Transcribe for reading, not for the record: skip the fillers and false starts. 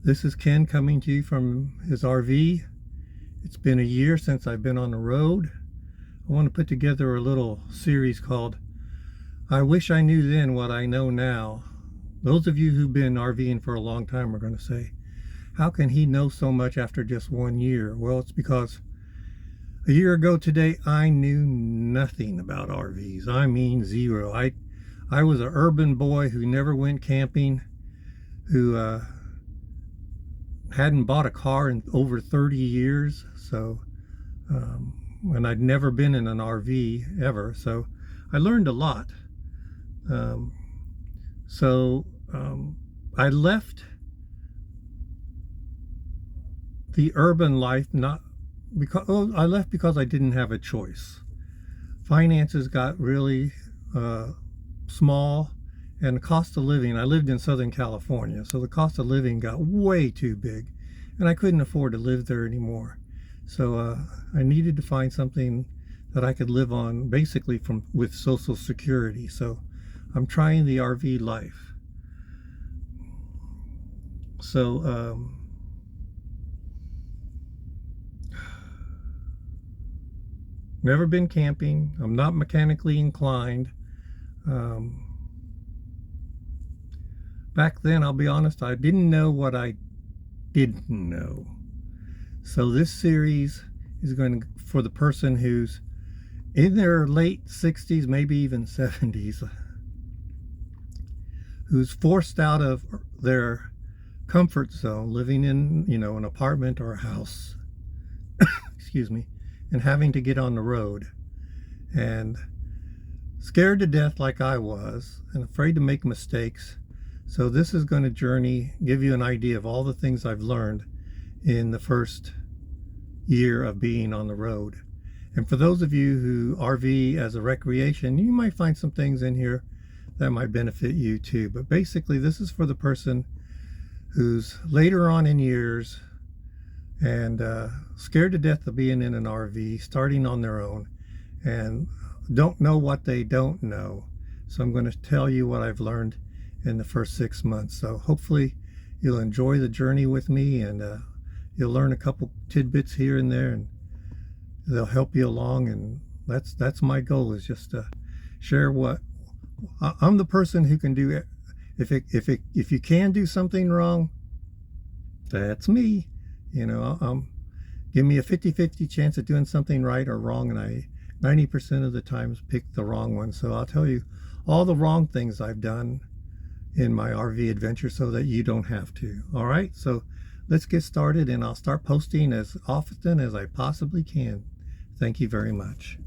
This is Ken coming to you from his RV. It's been a year since I've been on the road. I want to put together a little series called I Wish I Knew Then What I Know Now. Those of you who've been RVing for a long time are going to say, how can he know so much after just 1 year? Well, it's because a year ago today, I knew nothing about RVs. I mean, zero. I was an urban boy who never went camping, who hadn't bought a car in over 30 years. So, and I'd never been in an RV ever. So I learned a lot. I left the urban life I left because I didn't have a choice. Finances got really small, and the cost of living, I lived in Southern California, so the cost of living got way too big, and I couldn't afford to live there anymore. So I needed to find something that I could live on basically with Social Security. So I'm trying the RV life. So never been camping. I'm not mechanically inclined. Back then, I'll be honest, I didn't know what I didn't know. So this series is going to, for the person who's in their late 60s, maybe even 70s, who's forced out of their comfort zone, living in, an apartment or a house, excuse me, and having to get on the road, and scared to death like I was, and afraid to make mistakes. So this is going to give you an idea of all the things I've learned in the first year of being on the road. And for those of you who RV as a recreation, you might find some things in here that might benefit you too. But basically, this is for the person who's later on in years and scared to death of being in an RV, starting on their own, and don't know what they don't know. So I'm going to tell you what I've learned in the first 6 months. So hopefully you'll enjoy the journey with me, and you'll learn a couple tidbits here and there, and they'll help you along. And that's my goal, is just to share what I'm the person who can do it. If you can do something wrong, that's me. Give me a 50-50 chance of doing something right or wrong, and I 90% of the times pick the wrong one. So I'll tell you all the wrong things I've done in my RV adventure so that you don't have to. All right, so let's get started, and I'll start posting as often as I possibly can. Thank you very much.